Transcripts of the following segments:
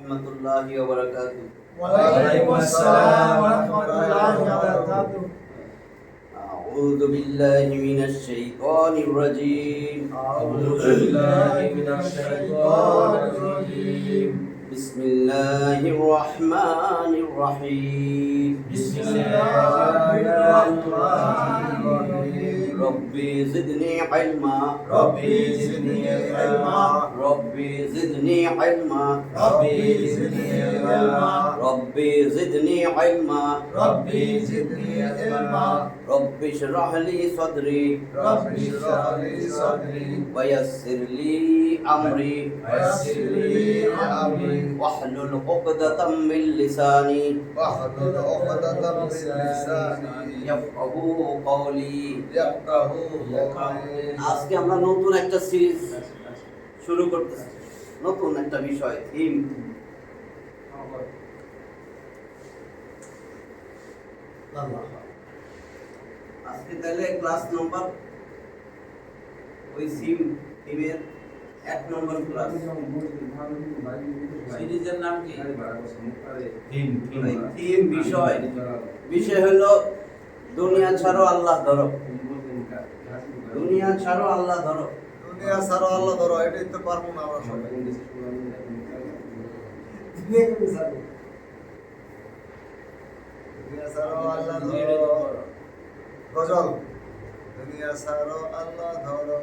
রহমাতুল্লাহি ওয়া বারাকাতুহু। ওয়ালাইকুম আসসালাম ওয়া রাহমাতুল্লাহি ওয়া বারাকাতুহু। আউযু বিল্লাহি মিনাশ শাইতানির রাজীম। আউযু বিল্লাহি মিনাশ শাইতানির রাজীম। বিসমিল্লাহির রহমানির রহিম। বিসমিল্লাহির রহমানির রহিম। রব্বি জিদনি ইলমা। রব্বি জিদনি ইলমা। রব্বি জিদনি ইলমা। রব্বি জিদনি ইলমা। রব্বি জিদনি ইলমা। রব্বি জিদনি ইলমা। রব্বি ইশরাহ লি সাদরি। রব্বি ইশরাহ লি সাদরি। ওয়া ইয়াসসির লি আমরি। ويسر لي أمري واحلل عقدة من لساني واحلل عقدة من لساني يفقهوا قولي। يفقهوا قولي। আজকে আমরা নতুন একটা সিরিজ শুরু করতেছি, নতুন একটা বিষয় থিম। আজকে তাহলে ক্লাস নাম্বার ওই থিমের 1 নম্বর ক্লাস। সিরিজের নাম কি? থিম বিষয় হলো দুনিয়া ছাড়ো আল্লাহ ধরো। দুনিয়া ছাড়ো আল্লাহ ধরো। দুনিয়া ছাড়ো আল্লাহ ধরো, এটাই তো পারবো না আমরা সবাই। দুনিয়া ছাড়ো আল্লাহ ধরো। গজল। দুনিয়া ছাড়ো আল্লাহ ধরো,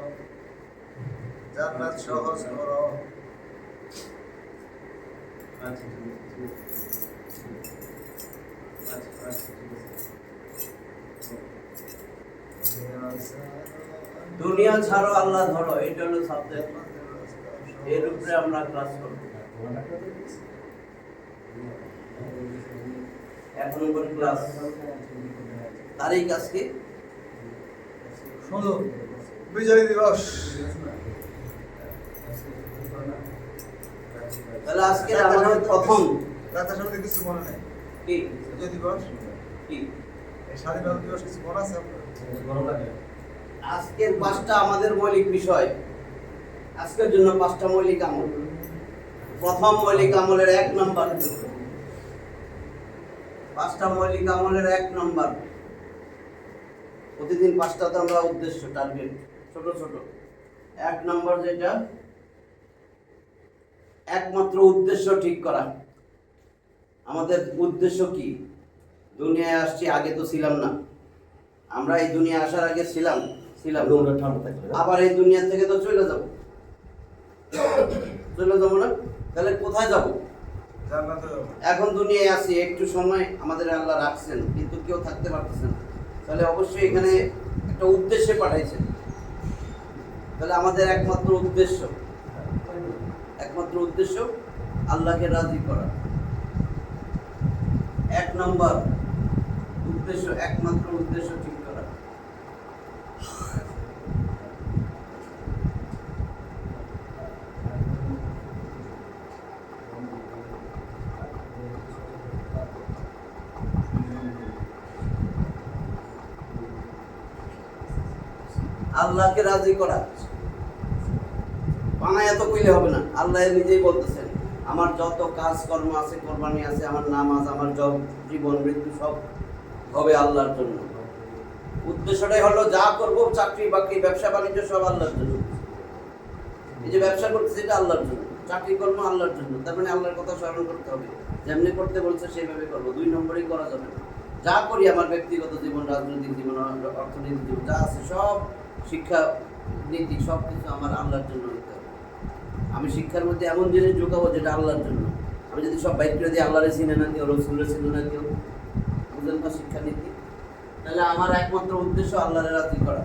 জান্নাত সহজ করো। দুনিয়া ছাড়ো আল্লাহ ধরো, এটা হলো সাবজেক্ট। এর উপরে আমরা ক্লাস করব। 1 নম্বর ক্লাস। তারিখ আজকে 16 বিজয় দিবস। তাহলে আজকে আমাদের প্রথম রাতের সাথে কিছু মনে নেই। কি বিজয় দিবস কি এই স্বাধীনতা দিবস কিছু মনে আছে আপনার? আজকের 5টা আমাদের মৌলিক বিষয়। আজকের জন্য 5টা মৌলিক আমল। প্রথম মৌলিক আমলের 1 নম্বর, 5টা মৌলিক আমলের 1 নম্বর। প্রতিদিন 5টাতে আমরা উদ্দেশ্য টার্গেট ছোট ছোট। 1 নম্বর যেটা, একমাত্র উদ্দেশ্য ঠিক করা। আমাদের উদ্দেশ্য কি? দুনিয়ায় আসছি, আগে তো ছিলাম না। আমরা এই দুনিয়া আসার আগে ছিলাম, আবার এই দুনিয়া থেকে তো চলে যাব না? তাহলে কোথায় যাব? জান্নাতে যাব। এখন দুনিয়ায় আছি, একটু সময় আমাদের আল্লাহ রাখছেন, কিন্তু কেউ থাকতে পারতেছে না। তাহলে অবশ্যই এখানে একটা উদ্দেশ্যে পাঠাইছেন। তাহলে আমাদের একমাত্র উদ্দেশ্য আল্লাহকে রাজি করা। 1 নম্বর উদ্দেশ্য, একমাত্র উদ্দেশ্য ঠিক করা। আল্লাহকে রাজি করা। বানায় তো কইলে হবে না। আল্লাহ নিজেই বলতেছেন, আমার যত কাজ কর্ম আছে, কোরবানি আছে, আমার নামাজ, আমার জীবন মৃত্যু সব হবে আল্লাহর জন্য। উদ্দেশ্যটাই হলো যা করব, চাকরি বাকরি ব্যবসা বাণিজ্য সব আল্লাহর জন্য। এই যে ব্যবসা করতেছি এটা আল্লাহর জন্য, চাকরি কর্ম আল্লাহর জন্য। তার মানে আল্লাহর কথা স্মরণ করতে হবে। যেমনি করতে বলছে সেভাবে করবো। 2 নম্বরই করা যাবে না। যা করি আমার ব্যক্তিগত জীবন, রাজনৈতিক জীবন, অর্থনৈতিক জীবন যা আছে সব, শিক্ষা নীতি সব কিছু আমার আল্লাহর জন্য হতে হবে। আমি শিক্ষার মধ্যে এমন জিনিস ঢুকাবো যেটা আল্লাহর জন্য। আমি যদি সব বাইক করে দিই, আল্লাহরে চিনে না কেউ, রসুলের চিনে না কেউ, বুঝলেন না শিক্ষা নীতি? তাহলে আমার একমাত্র উদ্দেশ্য আল্লাহরে রাজি করা।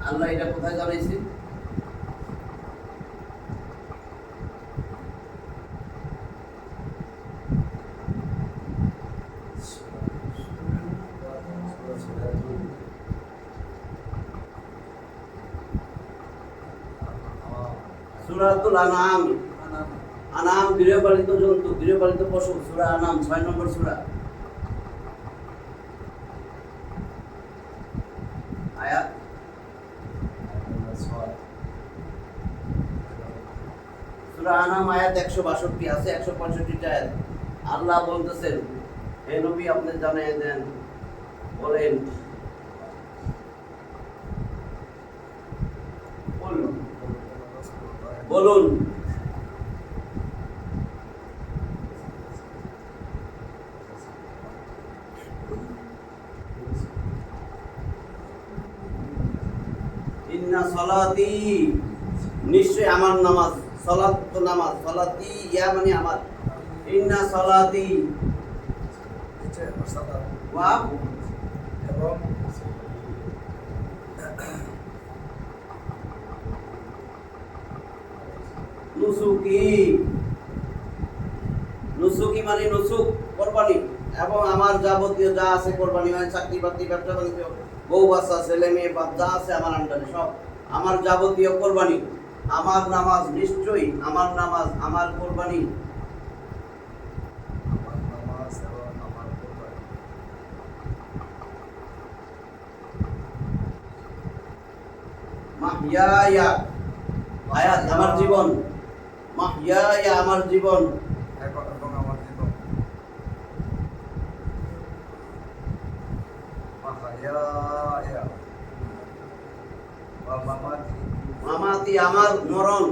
আল্লাহ এটা কোথায় জানাইছে? সূরাতুল আনআম। আনাম গৃহপালিত জন্তু, গৃহপালিত পশু। সূরা আনাম 6 নম্বর সূরা। আয়াত সূরা আনাম আনাম আয়াত 162 আছে, 165টা আয়াত। আল্লাহ বলতেছেন, হে নবী আপনি জানিয়ে দেন, বলেন বলুন ইন্না সালাতি, নিশ্চয় আমার নামাজ, সালাত তো নামাজ, সালাতি ইয়া মানে আমার, ইন্না সালাতি ওয়া এবং নুসুকি, নুসুকি মানে নুসুক কোরবানি, এবং আমার যাবতীয় যা আছে কোরবানি মানে চাকরি বাকরি ব্যবসা বাণিজ্য বউ বাচ্চা ছেলে মেয়ে বাপ যা আছে আমার আন্ডারে সব আমার যাবতীয় কোরবানি, আমার নামাজ নিশ্চয়ই আমার নামাজ আমার কোরবানি, আমার নামাজ এবং আমার কোরবানি। মাহইয়ায়া হায়াত আমার জীবন, মাহইয়ায়া আমার জীবন, এবং আমার জীবন। মাহায়ায়া ওয়া মামাতি, মামাতি আমার মরণ,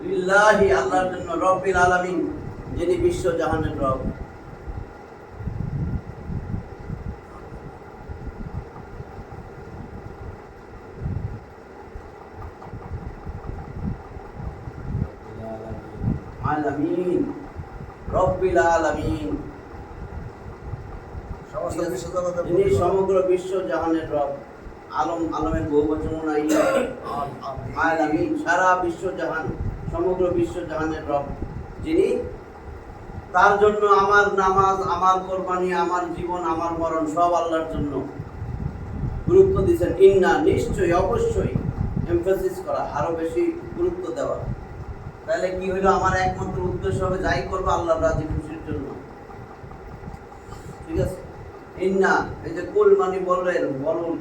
লিল্লাহি আল্লাহর জন্য, রব্বিল আলামিন যিনি বিশ্ব জাহানের রব। আলামিন, রব্বিল আলামিন সমস্ত বিশ্বজগতের যিনি সমগ্র বিশ্ব জাহানের রব। আলম, আলমের বহুবচন নাই, আলামিন সারা বিশ্ব জাহান, সমগ্র বিশ্ব জাহানের রব যিনি, তার জন্য আমার নামাজ আমার কোরবানি আমার জীবন আমার মরণ সব আল্লাহর জন্য। গুরুত্ব দিচ্ছেন ইন্না, নিশ্চয়ই অবশ্যই, এমফাসিস করা, আরো বেশি গুরুত্ব দেওয়া। তাহলে কি হইলো, আমার একমাত্র উদ্দেশ্য হবে যাই করবো আল্লাহর রাজি খুশির জন্য। ঠিক আছে, ইন্না এই যে কুল মানে বললেন, বলুন,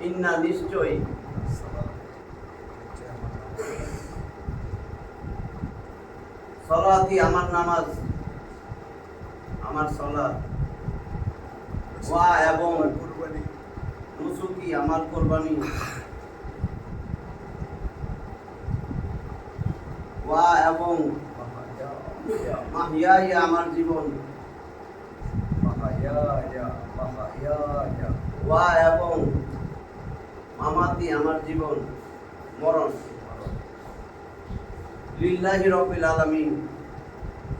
ইন্না নিশ্চয়ই, সলাতি আমার নামাজ আমার সলাত, ওয়া এবং কোরবানি, নুসুকি আমার কোরবানি, ওয়া এবং মাহায়ায়া মাহইয়ায়া আমার জীবন, মাহায়ায়া মাহায়ায়া ওয়া এবং মামাতি আমার জীবন মরণ, লিল্লাহি রব্বিল আলামিন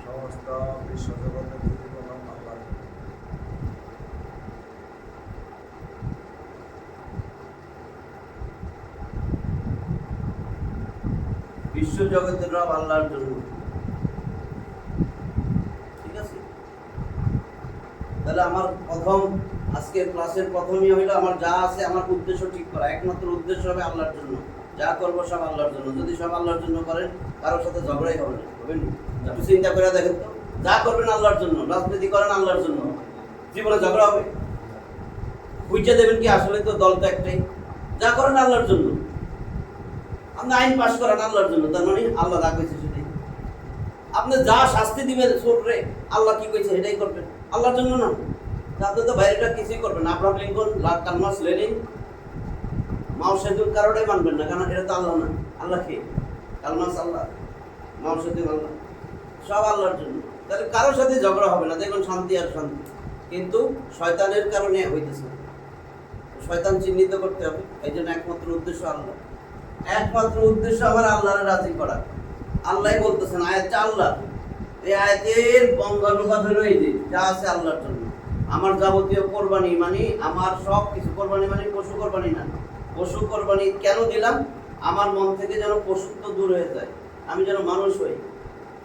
সমস্ত বিশ্বজগতের প্রতিপালক আল্লাহ। বিশ্ব জগতের রব আল্লাহর জন্য। ঠিক আছে, তাহলে আমার প্রথম আজকের ক্লাসের প্রথমই হইলো আমার যা আছে আমার উদ্দেশ্য ঠিক করা, একমাত্র উদ্দেশ্য হবে আল্লাহর জন্য, যা করবো সব আল্লাহর জন্য। যদি সব আল্লাহর জন্য করেন কারোর সাথে ঝগড়াই হবে না, হবে না? একটু চিন্তা করে দেখেন তো, যা করবেন আল্লাহর জন্য, রাজনীতি করেন আল্লাহর জন্য, জীবনে ঝগড়া হবে? বুঝে দেবেন কি আসলে তো দল তো একটাই, যা করেন আল্লাহর জন্য। আপনি আইন পাশ করেন আল্লাহর জন্য, তার মানে আল্লাহ যা কইছে সেটাই। আপনি যা শাস্তি দিবেন ছোটরে, আল্লাহ কি কইছে সেটাই করবেন, আল্লাহর জন্য না। আপনি তো বাইরেটা কিছুই করবেন না। আব্রাহাম লিঙ্কন, কালমার্কস, লেনিন, মাও সেতুর কারোটাই মানবেন না, কারণ এটা তো আল্লাহ না। আল্লাহ কে? কালমার্কস আল্লাহ, মাও সেতু আল্লাহ, সব আল্লাহর জন্য। তাহলে কারোর সাথে ঝগড়া হবে না, দেখুন শান্তি আর শান্তি। কিন্তু শয়তানের কারণে হইতেছে না। শয়তান চিহ্নিত করতে হবে, এই জন্য একমাত্র উদ্দেশ্য আল্লাহ, একমাত্র উদ্দেশ্য আমার আল্লাহর রাজি করা। আল্লাহ বলতেছেন, আয়াতটা আল্লাহ, এই আয়াতের বঙ্গানুবাদ হলো এই যে যা আছে আল্লাহর জন্য। আমার যাবতীয় কোরবানি মানে আমার সব কিছু, কোরবানি মানে পশু কোরবানি না। পশু কোরবানি কেন দিলাম? আমার মন থেকে যেন পশুত্ব দূর হয়ে যায়, আমি যেন মানুষ হই।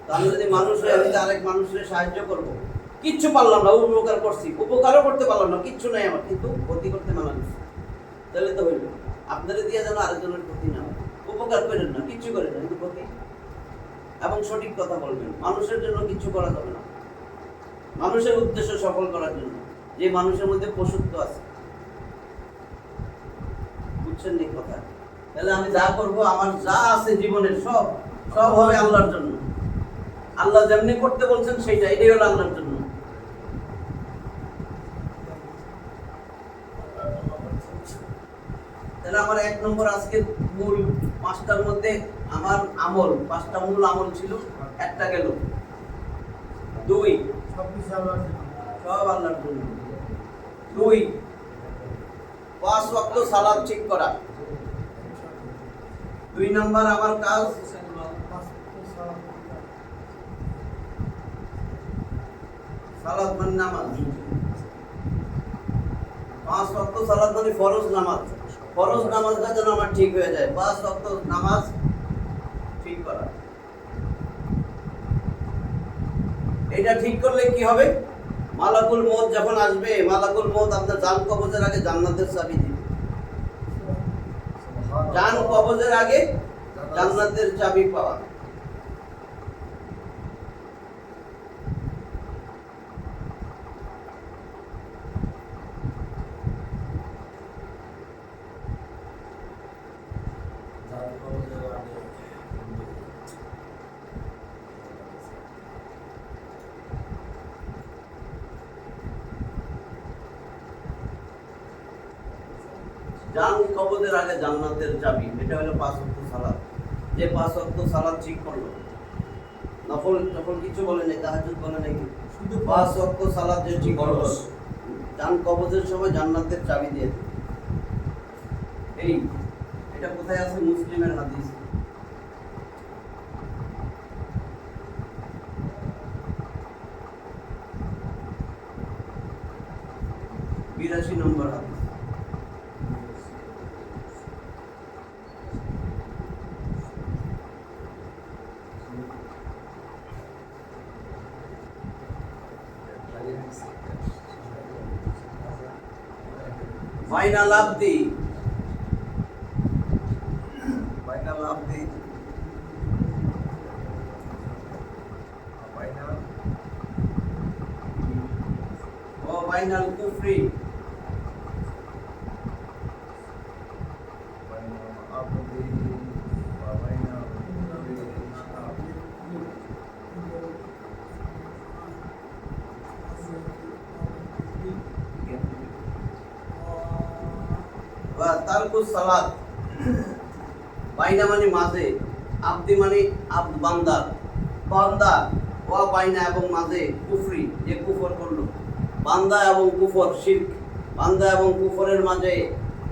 তো আমি যদি মানুষ হই, আমি আরেক মানুষের সাহায্য করব। কিচ্ছু পারলাম না, উপকার করছি, উপকারও করতে পারলাম না, কিচ্ছু নাই আমার, কিন্তু ক্ষতি করতে মানা গেছে। তাহলে তো হইল, আপনাদের দিয়ে যেন আরেকজনের ক্ষতি না হয়। উপকার করেন না, কিচ্ছু করেন না, কিন্তু ক্ষতি। এবং সঠিক কথা বলবেন। মানুষের জন্য কিছু করা যাবে না, মানুষের উদ্দেশ্য সফল করার জন্য। যে মানুষের মধ্যে পশুত্ব আছে, বুঝছেন নি কথা? তাহলে আমি যা করব, আমার যা আছে জীবনের সব সব হবে আল্লাহর জন্য। আল্লাহ যেমনি করতে বলছেন সেইটা, এটাই হলো আল্লাহর জন্য। তাহলে আমার 1 নম্বর আজকে মূল 5টার মধ্যে আমার আমল, 5টা মূল আমল ছিল, একটা গেল। 2 সব আল্লাহর জন্য। 2 5 ওয়াক্ত সালাত ঠিক করা। 2 নম্বর আমার কাজ সালাত মানে নামাজ। 5 ওয়াক্ত সালাত মানে ফরজ নামাজ। ফরজ নামাজটা যেন আমার ঠিক হয়ে যায়। 5 ওয়াক্ত নামাজ ঠিক করা। এটা ঠিক করলে কি হবে? মালাকুল মউত যখন আসবে, মালাকুল মউত আপনার জান কবজের আগে জান্নাতের চাবি দিবে। জান কবজের আগে জান্নাতের চাবি পাওয়া। জান কবজের আগে জান্নাতের চাবি, এটা হলো 5 ওয়াক্ত সালাত। যে 5 ওয়াক্ত সালাত ঠিক করলো, নফল নফল কিছু বলে নাই, তাহাজ্জুদ বলে নাই, শুধু 5 ওয়াক্ত সালাত যে ঠিক করলো, জান কবজের সময় জান্নাতের চাবি দিয়ে দেবে। এটা কোথায় আছে? মুসলিমের হাদিস। বিরাশি নম্বর হাদিস। ফাইনাল আব্দি ও ফাইনাল কুফরি বা তারকুস সালাত। বাইনা মানে মাঝে, আব্দি মানে আব্দ বান্দা, বান্দা ওয়া বাইনা এবং মাঝে কুফরি, যে কুফর করলো। বান্দা এবং কুফর শিরক, বান্দা এবং কুফরের মাঝে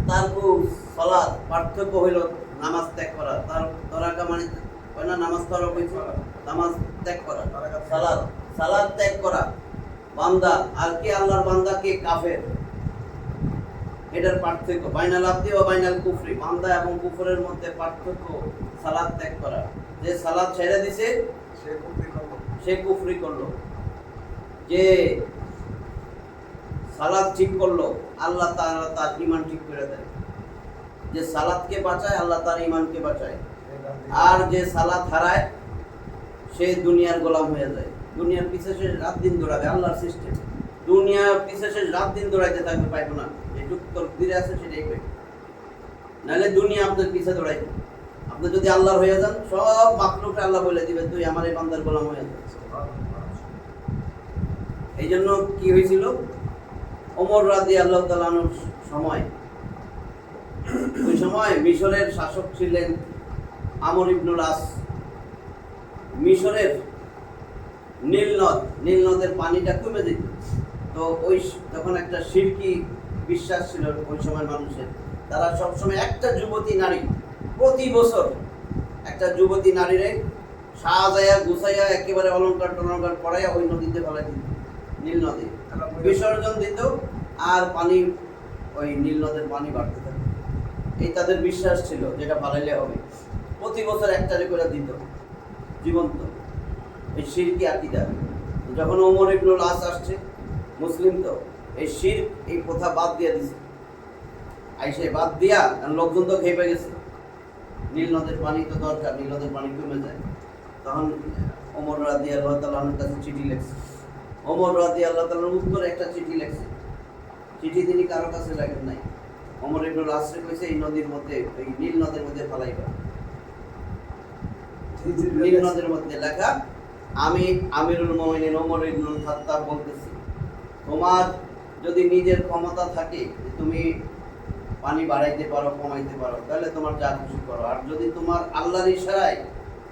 তারকুস সালাত, পার্থক্য হইল নামাজ ত্যাগ করা। তার তরাকা মানে না নামাজ পড়া হইছে, নামাজ ত্যাগ করা। সালাত সালাত ত্যাগ করা বান্দা, আর কি আল্লাহর বান্দা কে কাফের, এটার পার্থক্য। বাইনাল আব্দি ও বাইনাল কুফরি, বান্দা এবং কুফরের মধ্যে পার্থক্য সালাত ত্যাগ করা। যে সালাত ছেড়ে দিছে সে কুফরি করলো। যে সালাত ঠিক করলো, আল্লাহ তাআলা তার ঈমান ঠিক করে দেয়। যে সালাতকে বাঁচায়, আল্লাহ তার ঈমানকে বাঁচায়। আর যে সালাত হারায়, সে দুনিয়ার গোলাম হয়ে যায়। দুনিয়ার পিছে সে রাত দিন দৌড়াবে, আল্লাহর সিস্টেম। দুনিয়ার পিছে সে রাত দিন দৌড়াইতে থাকবে, পাইবো না। যেটুকু তোর ফিরে আছে সেটাই পাইবে, নাহলে দুনিয়া আপনার পিছে দৌড়াইবে। আপনি যদি আল্লাহর হয়ে যান, সব মাখলুককে আল্লাহ বলে দিবে তুই আমার এই বান্দার গোলাম হয়ে যান। এই জন্য কি হয়েছিল? ওমর রাদিয়াল্লাহু তাআলা আনহুর সময়, ওই সময় মিশরের শাসক ছিলেন আমর ইবনুল আস। মিশরের নীল নদের পানিটা কমে যেত। তো ওই তখন একটা শিরকি বিশ্বাস ছিল ওই সময় মানুষের। তারা সবসময় একটা যুবতী নারী, প্রতি বছর একটা যুবতী নারীরে সাজায়া গুছাইয়া একেবারে অলঙ্কার টলঙ্কার পড়াইয়া ওই নদীতে ফেলাই দিত, নীল নদী বিসর্জন দিত। আর পানি, ওই নীল নদের পানি বাড়তে থাকে। এই তাদের বিশ্বাস ছিল, যেটা ফালাইলে হবে। প্রতি বছর একটারে করে দিত জীবন্ত। এই শিরকি আকীদা। যখন ওমর ইবনুল আস আসছে, মুসলিম তো, এই শিরক, এই প্রথা বাদ দিয়ে দিছে। আইসে বাদ দিয়া, কারণ লোকজন তো খেয়ে গেছে, নীল নদের পানি তো দরকার, নীল নদের পানি কমে যায়। তখন ওমর রাদিয়াল্লাহু তাআলার কাছে চিঠি লিখছে। ওমর রাদিয়াল্লাহু তাআলার উত্তরে একটা চিঠি লিখছে। চিঠি তিনি কারো কাছে লেখেন নাই। ওমর ইবনুল আসরে কইছে এই নদীর মধ্যে, এই নীল নদের মধ্যে ফেলাইবা। নীল নদের মধ্যে লেখা, আমি আমিরুল মুমিনিন ওমর ইবনুল খাত্তাব বলতেছি, তোমার যদি নিজের ক্ষমতা থাকে যে তুমি পানি বাড়াইতে পারো, কমাইতে পারো, তাহলে তোমার যা খুশি করো। আর যদি তোমার আল্লাহর ইশারায়,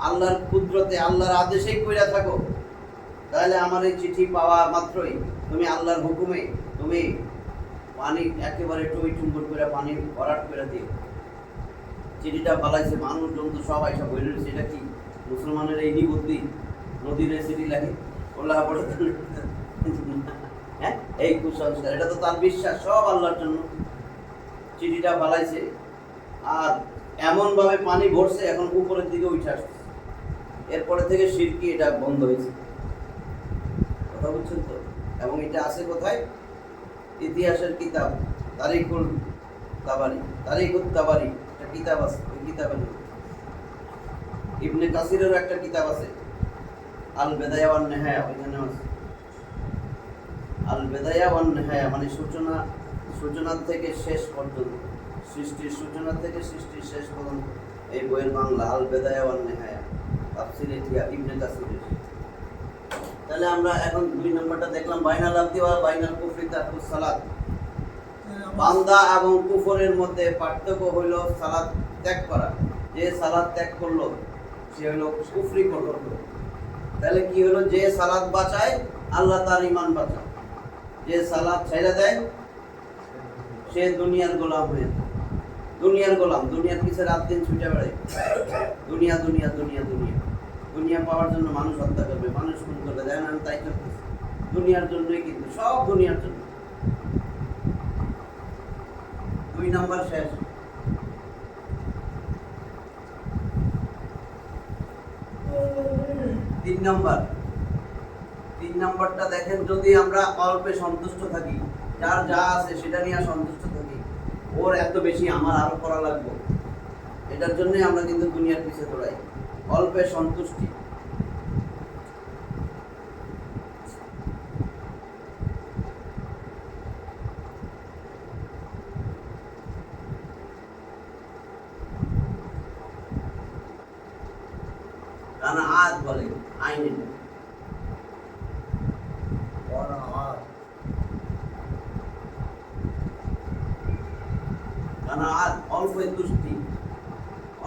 আল্লাহর কুদরতে, আল্লাহর আদেশেই কইরা থাকো, তাহলে আমার এই চিঠি পাওয়া মাত্রই তুমি আল্লাহর হুকুমে তুমি পানি একেবারে টই টুম্বর করে পানি ভরাট করে দিও। চিঠিটা পালাইছে, মানুষজন তো সব আইসা বই রয়েছে, এটা কি মুসলমানের এই নিবুদ্ধি? নদীর চিঠি লাগে ওল্লাহ পড়ে, হ্যাঁ এই কুসংস্কার, এটা তো তার বিশ্বাস সব আল্লাহর জন্য। চিঠিটা পালাইছে আর এমন ভাবে পানি ভরছে এখন উপরের দিকে উঠে আসছে। এরপরে থেকে শিরকি এটা বন্ধ হয়েছে, কথা বুঝছেন তো? এবং এটা আছে কোথায়? ইতিহাসের কিতাব তারিকুল তাবারি, তারিকুত তাবারি একটা কিতাব আছে, ওই কিতাবের ইবনে কাসিরের একটা কিতাব আছে আল বেদায়া ওয়ান নেহায়া, ওইখানে আছে আল বেদায়া ওয়ান নেহায়া, মানে সূচনা থেকে শেষ পর্যন্ত, সৃষ্টির সূচনা থেকে সৃষ্টির শেষ পর্যন্ত এই বইয়ের বাংলা আল বেদায়া ওয়ান নেহায়া, তাফসীরে ইবনে কাসিরের। তাহলে আমরা এখন 2 নম্বরটা দেখলাম, বাইনাল আবদি ওয়া বাইনাল কুফরি তারকুস সালাত। বান্দা এবং কুফরের মধ্যে পার্থক্য হইল সালাত ত্যাগ করা। যে সালাত ত্যাগ করলো সে হলো কুফরি করলো। তাহলে কি হলো? যে সালাত বাঁচায় আল্লাহ তার ঈমান বাঁচায়, যে সালাত ছেড়ে দেয় সে দুনিয়ার গোলাম হয়ে যায়। দুনিয়ার গোলাম, দুনিয়ার পিছে রাত দিন ছুটে বেড়ায়, দুনিয়া দুনিয়া দুনিয়া দুনিয়া দুনিয়া পাওয়ার জন্য মানুষ হত্যা করবে, মানুষ খুন করবে, দেখেন আমি তাই করতেছি দুনিয়ার জন্যই, কিন্তু সব দুনিয়ার জন্য। 2 নাম্বার শেষ। 3 নাম্বারটা দেখেন, যদি আমরা অল্পে সন্তুষ্ট থাকি, যার যা আছে সেটা নিয়ে সন্তুষ্ট থাকি, ওর এত বেশি আমার আরো করা লাগবে, এটার জন্যই আমরা কিন্তু দুনিয়ার পিছে দৌড়াই। অল্পে সন্তুষ্টি। কানাআত বলে আইন, কানাআত অল্পে তুষ্টি,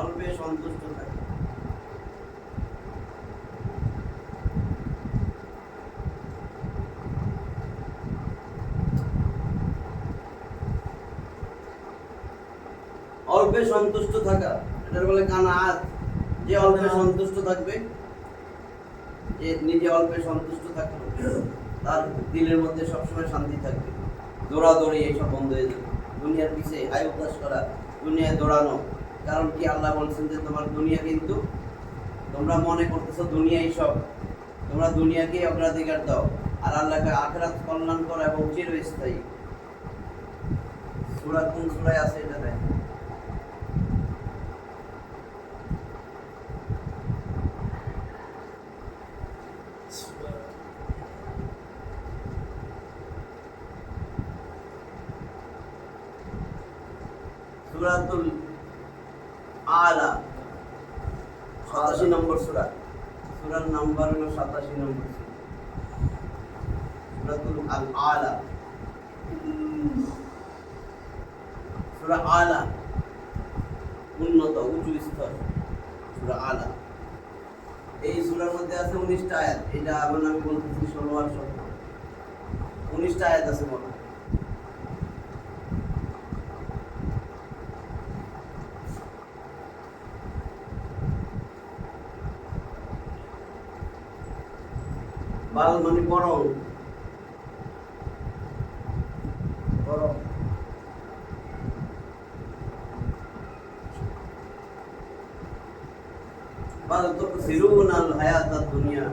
অল্পে সন্তুষ্ট থাকে। অল্পে সন্তুষ্ট থাকা, এটার বলে কানাআত। যে অল্পে সন্তুষ্ট থাকবে, যে নিজে অল্পে সন্তুষ্ট থাকবে, তার দিলের মধ্যে সবসময় শান্তি থাকবে। দৌড়াদৌড়ি এইসব বন্ধ হয়ে যাবে, দুনিয়ার পিছে হাই উল্লাস করা, দুনিয়ায় দৌড়ানো। কারণ কি? আল্লাহ বলছেন যে তোমার দুনিয়া, কিন্তু তোমরা মনে করতেছো দুনিয়াই সব, তোমরা দুনিয়াকে অগ্রাধিকার দাও, আর আল্লাহকে আখিরাত কল্যাণকর এবং চিরস্থায়ী। সূরা কোন সূরায় আছে এটা দেখ। সূরাতুল আলা 87 নম্বর সূরা, সূরার নাম্বার হলো 87 নম্বর। সূরাতুল আল আলা, সূরা আলা উন্নত উঁচু স্তর, সূরা আলা। এই সূরার মধ্যে আছে 19টা আয়াত। এটা এখন আমি বলতেছি 16 আর 17, 19টা আয়াত আছে মোট। বাল মানে বরং, বরং বাল তুসিরুনাল হায়াতাদ দুনিয়া।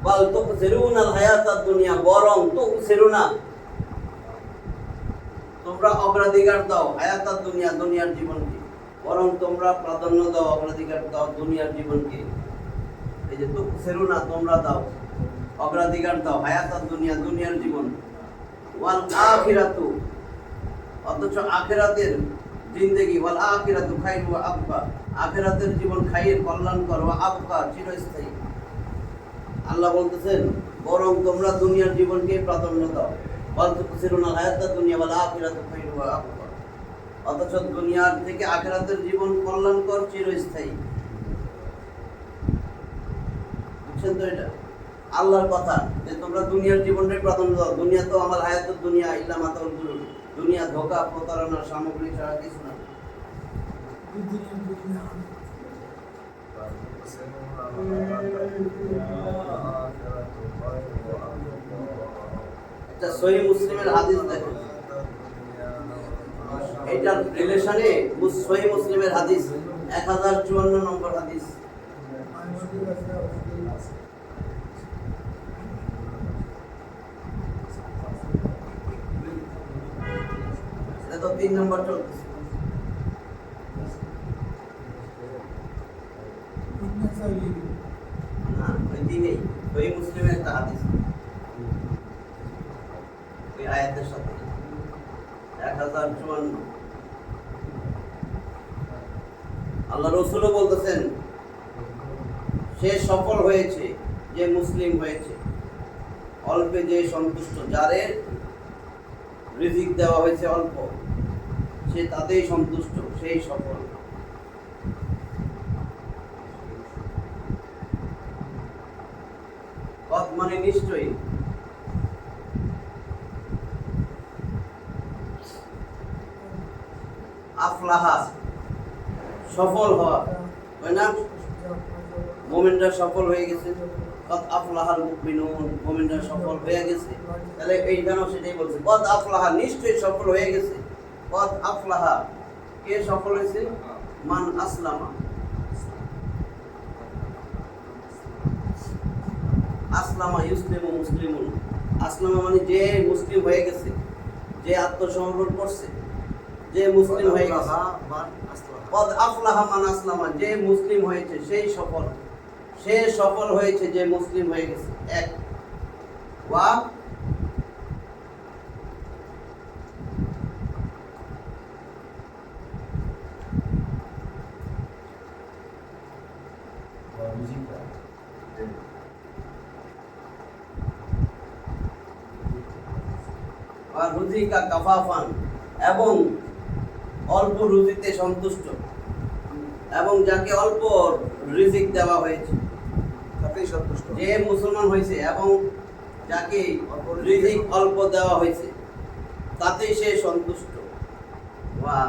বাল তুকসিরুনাল হায়াতাদ দুনিয়া, বরং তুকসিরুনা তোমরা অগ্রাধিকার দাও হায়াতাদ দুনিয়া, দুনিয়ার জীবনকে, বরং তোমরা প্রাধান্য দাও, অগ্রাধিকার দাও দুনিয়ার জীবনকে। এই যে তুকসিরুনা তোমরা দাও, অগ্রাধিকার দাও হায়াতাদ দুনিয়া, দুনিয়ার জীবন। ওয়াল আখিরাতু, অথচ আখিরাতের জিন্দেগি, ওয়াল আখিরাতু খায়রু ওয়া আবকা, আখিরাতের জীবন খাইর কল্যাণকর, ওয়া আবকা চিরস্থায়ী। আল্লাহ বলতেছেন বরং তোমরা দুনিয়ার জীবনকে প্রাধান্য দাও। ওয়াল তুকসিরুনাল হায়াতাদ দুনিয়া ওয়াল আখিরাতু খায়রু ওয়া আবকা, অথচ দুনিয়ার থেকে আখিরাতের জীবন কল্যাণকর, চিরস্থায়ী। বুঝছেন তো? এটা আল্লাহর কথা যে তোমরা দুনিয়ার জীবনকে প্রাধান্য দাও। দুনিয়া তো আমার হায়াতুদ দুনিয়া ইল্লা মাতাউল গুরুর, দুনিয়া ধোঁকা প্রতারণা সামগ্রী ছাড়া কিছু না। একটা সহিহ মুসলিমের হাদিস দেখেন, এটার রিলেশনে সহিহ মুসলিমের হাদিস 1054 নম্বর হাদিস। এটা তো 3 নম্বর চলতেছে। না, ওই দিনেই সহিহ মুসলিমের একটা হাদিস, ওই আয়াতের সাথে 1054। আল্লাহ রাসূলও বলতেছেন সে সফল হয়েছে যে মুসলিম হয়েছে, অল্পে যে সন্তুষ্ট, যারে রিজিক দেওয়া হয়েছে অল্প সে তাতেই সন্তুষ্ট, সেই সফল। পথ মানে নিশ্চয়ই, আফলাহা সফল হওয়া, হয় না? মুমিনরা সফল হয়ে গেছে, কদ আফলাহাল মুমিনুন, মুমিনরা সফল হয়ে গেছে। তাহলে এইখানেও সেটাই বলছে, কদ আফলাহা নিশ্চয়ই সফল হয়ে গেছে। কদ আফলাহা কে সফল হয়েছে? মান আসলামা, আসলামা ইউসলিমু মুসলিমুন, আসলামা মানে যে মুসলিম হয়ে গেছে, যে আত্মসমর্পণ করছে, যে মুসলিম হয়ে গেছে। কদ আফলাহা মান আসলামা, যে মুসলিম হয়েছে সেই সফল, সে সফল হয়েছে যে মুসলিম হয়ে গেছে। এক ওয়া রুজিকা কাফাফান, এবং অল্প রুজিতে সন্তুষ্ট, এবং যাকে অল্প রিজিক দেওয়া হয়েছে তাতেই সন্তুষ্ট। যে মুসলমান হয়েছে এবং যাকে রিজিক অল্প দেওয়া হয়েছে তাতেই সে সন্তুষ্ট। ওয়া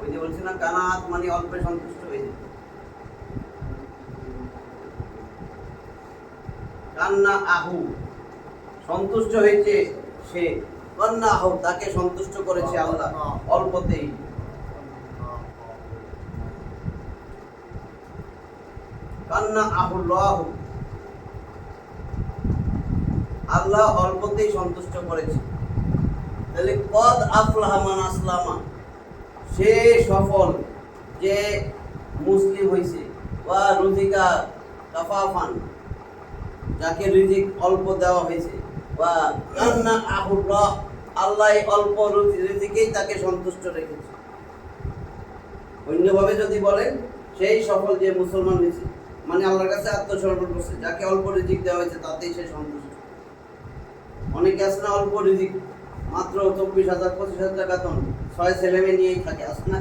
ওই যে বলছি না, কানাত মানে অল্পে সন্তুষ্ট হয়ে যায়। কান্না আহু সন্তুষ্ট হয়েছে সে, কান্না আহু তাকে সন্তুষ্ট করেছে আল্লাহ অল্পতেই। কান্না আহুল্লাহ, আল্লাহ অল্পতেই সন্তুষ্ট করেছে। তাহলে কদ আফলাহা মান আসলামা, সে সফল যে মুসলিম হয়েছে। ওয়া রুজিকা কাফাফান, যাকে রিজিক অল্প দেওয়া হয়েছে। ওয়া কান্না আহুল্লাহ, আল্লাহ অল্প রিজিকেই তাকে সন্তুষ্ট রেখেছে। অন্যভাবে যদি বলেন সেই সফল যে মুসলমান হয়েছে, মানে আল্লাহর কাছে আত্মসমর্পণ করছে, যাকে অল্প রিজিক দেওয়া হয়েছে তাতেই সে সন্তুষ্ট। অনেকে আছে না অল্প রিজিক, মাত্র 24,000 25,000 টাকা বেতন, 6 ছেলে মেয়ে নিয়েই থাকে, আছে না?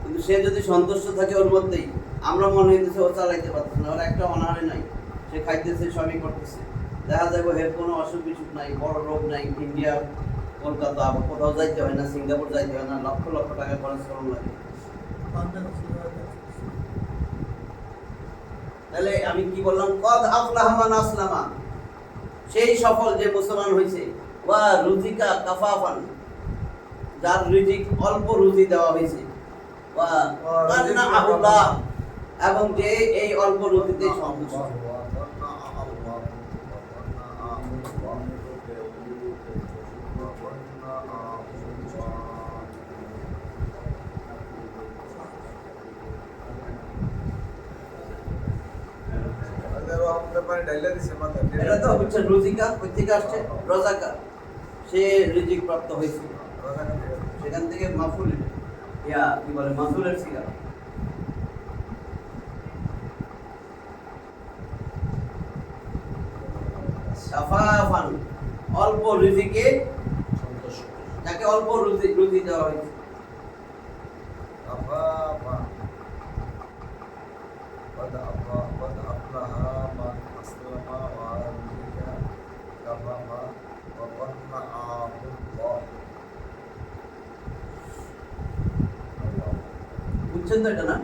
কিন্তু সে যদি সন্তুষ্ট থাকে ওর মধ্যেই, আমরা মনে হইতেছে ও চালাইতে পারতেছে না, ওর একটা অনাহারে নাই, সে খাইতেছে, সবই করতেছে, দেখা যাবে এর কোনো অসুখ বিসুখ নাই, বড় রোগ নাই, ইন্ডিয়া কলকাতা কোথাও যাইতে হয় না, সিঙ্গাপুর যাইতে হয় না, লক্ষ লক্ষ টাকা খরচ করা লাগে। তাহলে আমি কি বললাম? কদ আফলাহা মান আসলামা, সেই সফল যে মুসলমান হয়েছে ওয়া রুজিকা কাফাফান, যার রিজিক অল্প রুজি দেওয়া হয়েছে, ওয়া কান্নাহুল্লাহ, এবং যে এই অল্প রুজিতে সন্তুষ্ট। এটা তো হচ্ছে রুজিকা, কোথেকে আসছে? রজাকা, সে রিজিক প্রাপ্ত হয়েছে, সেখান থেকে মাফুল, ইয়া কি বলে, মাফুলের সিগা। সাফাফান, অল্প রিজিকে সন্তুষ্ট, যাকে অল্প রুজি দেওয়া হয়েছে। বুঝছেন তো এটা না?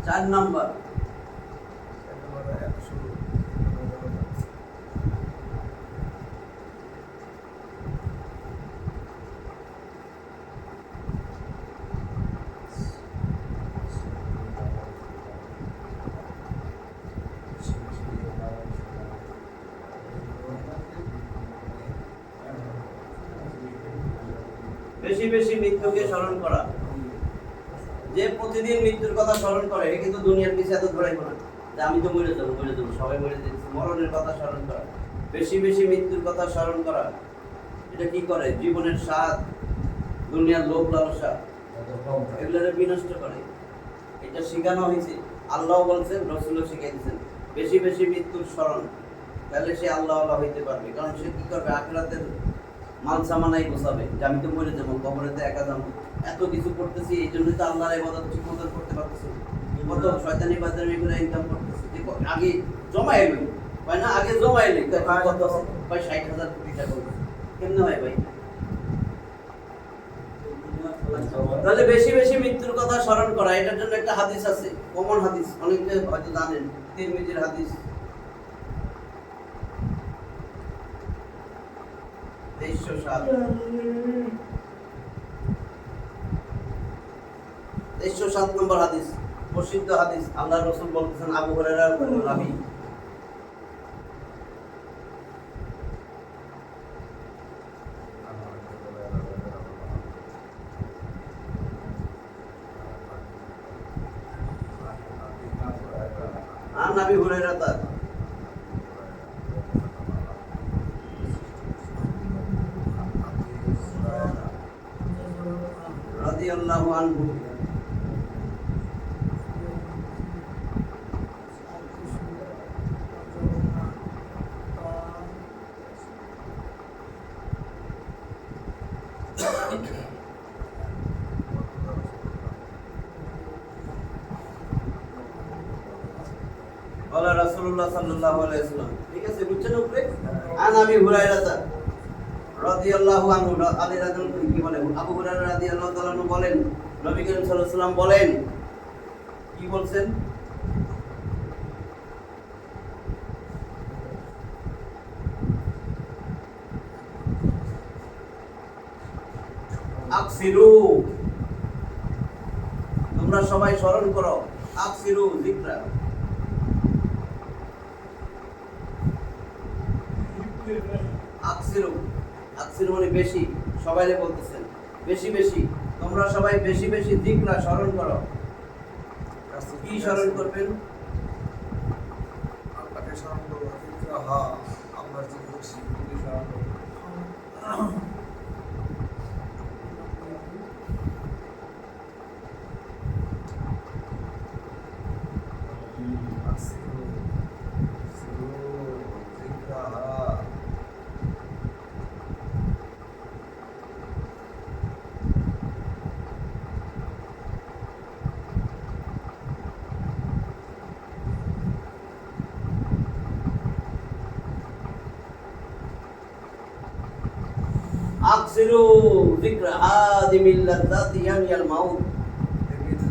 4 নাম্বার। বেশি বেশি মৃত্যুকে স্মরণ করা। যে প্রতিদিন মৃত্যুর কথা স্মরণ করে, এ কিন্তু দুনিয়ার পিছে এত ধরাইব না যে আমি তো মরে যাবো, সবাই মরে যাচ্ছে। মরণের কথা স্মরণ করা, বেশি বেশি মৃত্যুর কথা স্মরণ করা, এটা কি করে? জীবনের স্বাদ, দুনিয়ার লোভ লালসা, এগুলোরে বিনষ্ট করে। এটা শেখানো হয়েছে, আল্লাহ বলছেন, রসুলও শিখাই দিয়েছেন, বেশি বেশি মৃত্যুর স্মরণ, তাহলে সে আল্লাহ আল্লাহ হইতে পারবে। কারণ সে কি করবে? আখিরাতের মাল সামানাই গোছাবে, যে আমি তো মরে যাবো, কবরেতে একা যাবো, এত কিছু করতেছি, এই জন্যই তো আল্লাহর ইবাদত ঠিক মতো করতে পারতেছি, কত শয়তানি বাজারে করে ইনকাম করতেছি। যে আগে জমা এলো, হয় না? আগে জমা এলে কত আছে? 60,000 কোটি টাকা। কেমনে হয় ভাই? তাহলে বেশি বেশি মৃত্যুর কথা স্মরণ করা, এটার জন্য একটা হাদিস আছে, কমন হাদিস, অনেকে হয়তো জানেন, তিরমিজির হাদিস, 2307 নম্বর হাদিস, প্রসিদ্ধ হাদিস। আল্লাহ রাসূল বলতেছেন, আবু হুরায়রার রাবী, عن أبي هريرة رضي الله عنه قال رسول الله صلى الله عليه وسلم, ঠিক আছে? বুঝছেন উপরে? আন আবি হুরায়রা রাদিয়াল্লাহু আনহু, আলী রাদিয়াল্লাহু কি বলে? আবু হুরায়রা রাদিয়াল্লাহু তাআলা আনহু বলেন, নবী করিম সাল্লাল্লাহু আলাইহি ওয়াসাল্লাম বলেন, কি বলছেন? আকসিরু, তোমরা সবাই স্মরণ করো, আকসিরু যিকরা, আকসিরু, আকসিরু মানে বেশি, সবাইরে বলতেছেন বেশি বেশি, তোমরা সবাই বেশি বেশি যিকরা, স্মরণ করো। কি স্মরণ করবেন? আল্লাহকে স্মরণ করব, যিকরা, আল্লাহর জিকির স্মরণ করব। আকসিরু যিকরা আদিমিল লাযাতি ইয়ানিয়াল মাউত,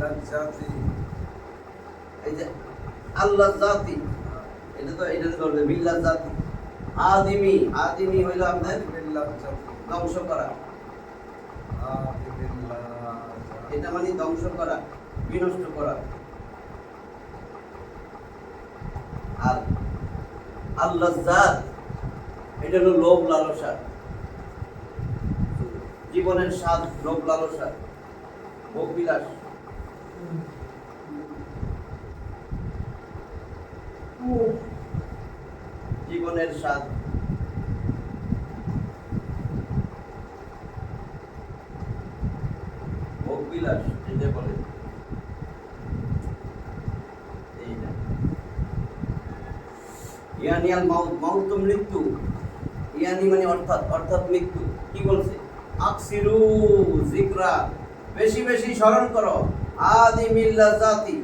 লাজ্জাতি, এই যে আল্লাহ জাতি, এটা তো ধরবে বিল্লাহ জাতি, আদিমি আদিমি হইল আপনার ধ্বংস করা, এটা মানে ধ্বংস করা, বিনষ্ট করা। আর আল্লাজ্জাত এটা হলো লোভ লালসা, জীবনের স্বাদ, লোভ লালসা, ভোগ বিলাস। জীবনের স্বাদ, ভোগ বিলাস যেটা বলে এইটা। ইয়ানি আল মাউত, মাউত তো মৃত্যু, ইয়ানি মানে অর্থাৎ, অর্থাৎ মৃত্যু। কি বলছে? আকসিরু যিকরা, বেশি বেশি স্মরণ করো, আদিমিল লাযাতি,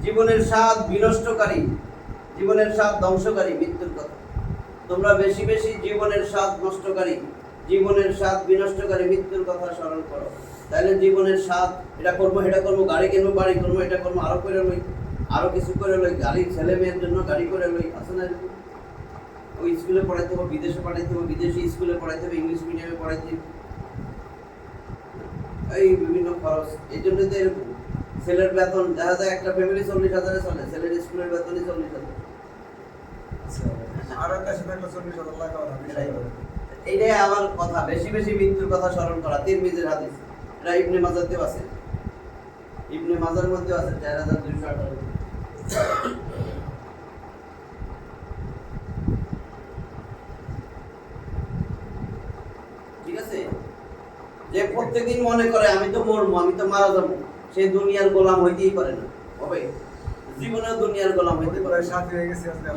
জীবনের স্বাদ বিনষ্টকারী, জীবনের স্বাদ ধ্বংসকারী, মৃত্যুর কথা। তোমরা বেশি বেশি জীবনের স্বাদ নষ্টকারী, জীবনের স্বাদ বিনষ্টকারী মৃত্যুর কথা স্মরণ করো। তাহলে জীবনের স্বাদ, এটা করবো, এটা করবো, গাড়ি কিনবো, বাড়ি করবো, এটা করবো, আরো করে লই, আরো কিছু করে লই, গাড়ি ছেলে মেয়ের জন্য গাড়ি করে লই, আছে না? ওই স্কুলে পড়াইতে হবে, বিদেশে পড়াইতে হবে, বিদেশি স্কুলে পড়াইতে হবে, ইংলিশ মিডিয়ামে পড়াইতে হবে, এই বিভিন্ন খরচ। এই জন্য তো এরকম ছেলের বেতন দেখা যায় একটা ফ্যামিলি 40,000-এ চলে, ছেলের স্কুলের বেতনই 40,000। এইটাই আমার কথা, বেশি বেশি মৃত্যুর কথা স্মরণ করা। তিরমিজির হাদিস, এটা ইবনে মাজাতেও আছে, ইবনে মাজার মধ্যেও আছে 4218। ঠিক আছে? যে প্রত্যেকদিন মনে করে আমি তো মরবো, আমি তো মারা যাবো, সে দুনিয়ার গোলাম হইতেই পারে না, হবে জীবনে দুনিয়ার গোলাম হইতে পারে।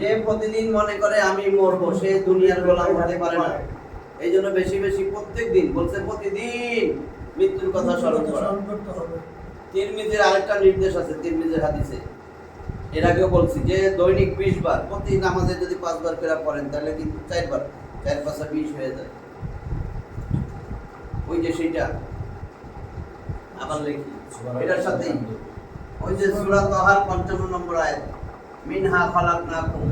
যে প্রতিদিন মনে করে আমি মরবো, সে দুনিয়ার গোলাম হতে পারে না। এই জন্য বেশি বেশি প্রত্যেকদিন, বলছে প্রতিদিন মৃত্যুর কথা স্মরণ করা। তিরমিজির আরেকটা নির্দেশ আছে, তিরমিজির হাদিসে এর আগেও বলছি যে দৈনিক 20 বার, প্রতি নামাজে যদি 5 বার করে পড়েন তাহলে কিন্তু 4 বার, 4 5 20 হয়ে যায়। ওই যে সেইটা আবার লিখি এটার সাথেই, ওই যে সূরা তাহার 55 নম্বর আয়াত, মিনহা খালাকনাকুম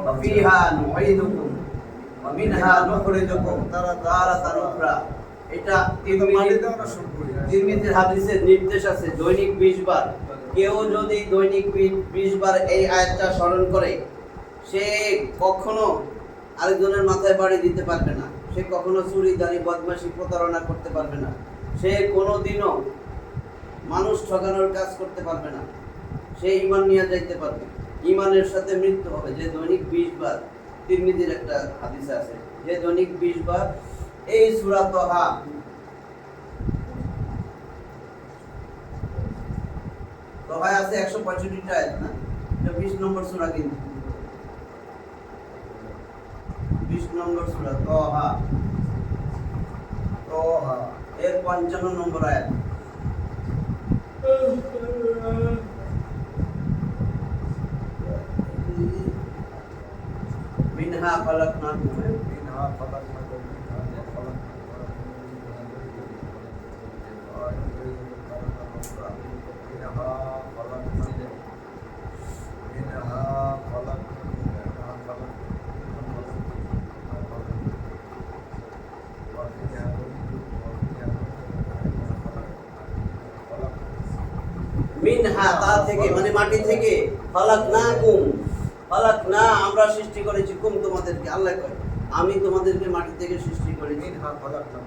ওয়া ফিহা নুঈদুকুম ওয়া মিনহা নুখরিজুকুম তারাতান উখরা। এটা তিরমিজির হাদিসের নির্দেশ আছে দৈনিক 20 বার। কেউ যদি দৈনিক 20 বার এই আয়াতটা স্মরণ করে, সে কখনো আরেকজনের মাথায় বাড়ি দিতে পারবে না, সে কখনো চুরি দাঁড়ি বদমাশি প্রতারণা করতে পারবে না, সে কোনোদিনও মানুষ ঠকানোর কাজ করতে পারবে না, সে ঈমান নিয়ে যাইতে পারবে, ঈমানের সাথে মৃত্যু হবে। যে দৈনিক 20 বার, তিরমিজির একটা হাদিসে আছে যে দৈনিক 20 বার এই সূরা তাহা, তাহায় আছে 165টা আয়াত না, এটা 20 নম্বর সূরা, কিন্তু 20 নম্বর সূরা তাহা, তাহা এর 55 নম্বর আয়াত। মিনহা খালাকনাকুম, মিনহা তা থেকে মানে মাটি থেকে, খালাকনাকুম, খালাকনা আমরা সৃষ্টি করেছি, কুম তোমাদেরকে, আল্লাহ কয় আমি তোমাদেরকে মাটি থেকে সৃষ্টি করেছি। মিনহা খালাকনা